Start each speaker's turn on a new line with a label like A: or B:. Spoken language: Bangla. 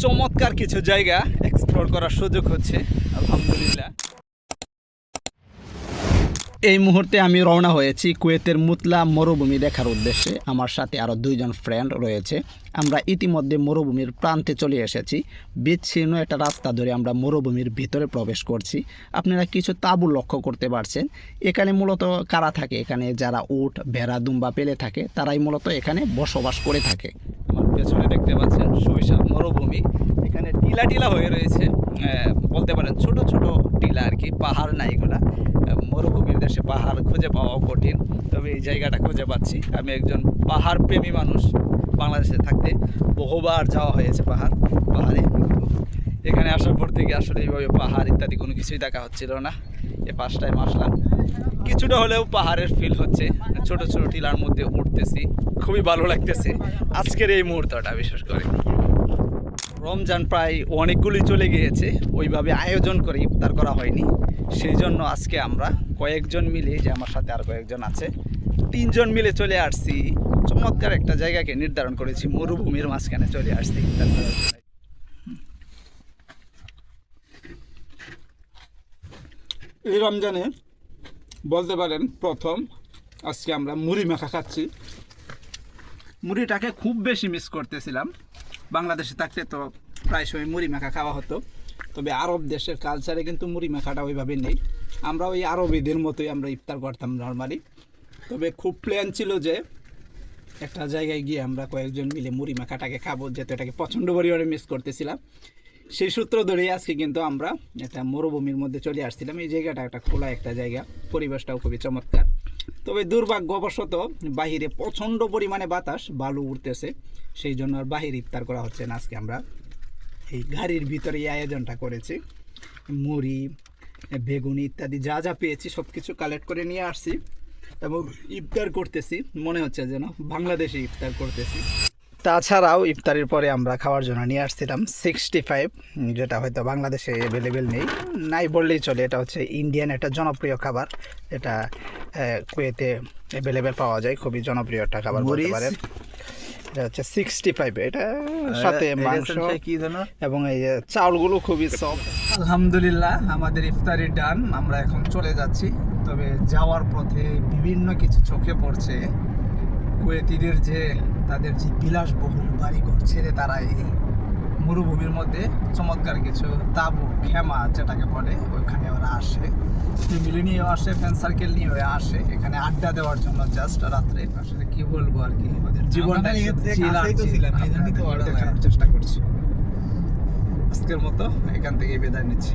A: চমৎকার কিছু জায়গা এক্সপ্লোর করার সুযোগ হচ্ছে, আলহামদুলিল্লাহ। এই মুহূর্তে আমি রওনা হয়েছি কুয়েতের মুতলা মরুভূমি দেখার উদ্দেশ্যে। আমার সাথে আরও 2 জন ফ্রেন্ড রয়েছে। আমরা ইতিমধ্যে মরুভূমির প্রান্তে চলে এসেছি। বিচ্ছিন্ন একটা রাস্তা ধরে আমরা মরুভূমির ভিতরে প্রবেশ করছি। আপনারা কিছু তাঁবু লক্ষ্য করতে পারছেন। এখানে মূলত কারা থাকে? এখানে যারা উট, ভেড়া, দুম্বা পেলে থাকে তারাই মূলত এখানে বসবাস করে থাকে। আমার পেছনে দেখতে পাচ্ছেন শৈশব মরুভূমি। এখানে টিলা টিলা হয়ে রয়েছে, বলতে পারেন ছোট ছোট টিলা আর কি, পাহাড় না এগুলা। মরুভূমির দেশে পাহাড় খুঁজে পাওয়াও কঠিন, তবে এই জায়গাটা খুঁজে পাচ্ছি। আমি একজন পাহাড় প্রেমী মানুষ, বাংলাদেশে থাকতে বহুবার যাওয়া হয়েছে পাহাড়ে। এখানে আসার পর থেকে আসলে এইভাবে পাহাড় ইত্যাদি কোনো কিছুই দেখা হচ্ছিল না। এ ফার্স্ট টাইম আসলাম, কিছুটা হলেও পাহাড়ের ফিল হচ্ছে। ছোট ছোট টিলার মধ্যে উঠতেছি, খুবই ভালো লাগতেছে আজকের এই মুহূর্তটা। বিশেষ করে রমজান প্রায় অনেকগুলি চলে গিয়েছে, ওইভাবে আয়োজন করে ইফতার করা হয়নি। সেই জন্য আজকে আমরা কয়েকজন মিলে, যে আমার সাথে আর কয়েকজন আছে, 3 জন মিলে চলে আসছি। চমৎকার একটা জায়গাকে নির্ধারণ করেছি, মরুভূমির মাঝখানে চলে আসছি ইফতার করার জন্য।
B: এই রমজানে বলতে পারেন প্রথম আজকে আমরা মুড়ি মাখা খাচ্ছি।
A: মুড়িটাকে খুব বেশি মিস করতেছিলাম। বাংলাদেশে থাকতে তো প্রায় সময় মুড়ি মাখা খাওয়া হতো, তবে আরব দেশের কালচারে কিন্তু মুড়ি মাখাটা ওইভাবে নেই। আমরা ওই আরবিদের মতোই আমরা ইফতার করতাম নর্মালি। তবে খুব প্ল্যান ছিল যে একটা জায়গায় গিয়ে আমরা কয়েকজন মিলে মুড়ি মাখাটাকে খাবো, যেহেতু এটাকে প্রচণ্ড পরিমাণে মিস করতেছিলাম। সেই সূত্র ধরেই আজকে কিন্তু আমরা একটা মরুভূমির মধ্যে চলে আসছিলাম। এই জায়গাটা একটা খোলা একটা জায়গা, পরিবেশটাও খুবই চমৎকার। তবে দুর্ভাগ্যবশত বাহিরে প্রচণ্ড পরিমাণে বাতাস, বালু উঠতেছে, সেই জন্য আর বাহিরে ইফতার করা হচ্ছে না। আজকে আমরা এই গাড়ির ভিতরে এই আয়োজনটা করেছি। মুড়ি, বেগুনি ইত্যাদি যা যা পেয়েছি সব কিছু কালেক্ট করে নিয়ে আসছি এবং ইফতার করতেছি। মনে হচ্ছে যেন বাংলাদেশে ইফতার করতেছি। তাছাড়াও ইফতারের পরে আমরা খাওয়ার জন্য নিয়ে আসছিলাম 65, যেটা হয়তো বাংলাদেশে অ্যাভেলেবেল নাই বললেই চলে। এটা হচ্ছে ইন্ডিয়ান একটা জনপ্রিয় খাবার, এটা কুয়েতে অ্যাভেলেবেল পাওয়া যায়, খুবই জনপ্রিয় একটা খাবার বলতে পারেন। এটা হচ্ছে 65, এটা সাথে মাংস এবং এই চাউলগুলো খুবই সফট। আলহামদুলিল্লাহ, আমাদের ইফতারি ডান। আমরা এখন চলে যাচ্ছি। তবে যাওয়ার পথে বিভিন্ন কিছু চোখে পড়ছে। কুয়েতিদের যে তাদের যে বিলাসবহুল বাড়িঘর ছেড়ে তারা এই মরুভূমির মধ্যে চমৎকার কিছু তাঁবু, খেমা যেটাকে বলে, ওইখানে ওরা আসে। ফ্যামিলি নিয়েও আসে, ফ্রেন্ড সার্কেল নিয়ে আসে এখানে আড্ডা দেওয়ার জন্য। জাস্ট রাত্রে আসলে কি বলবো আর কি, ওদের জীবনটা দেখানোর চেষ্টা করছি। আজকের মতো এখান থেকে বিদায় নিচ্ছি।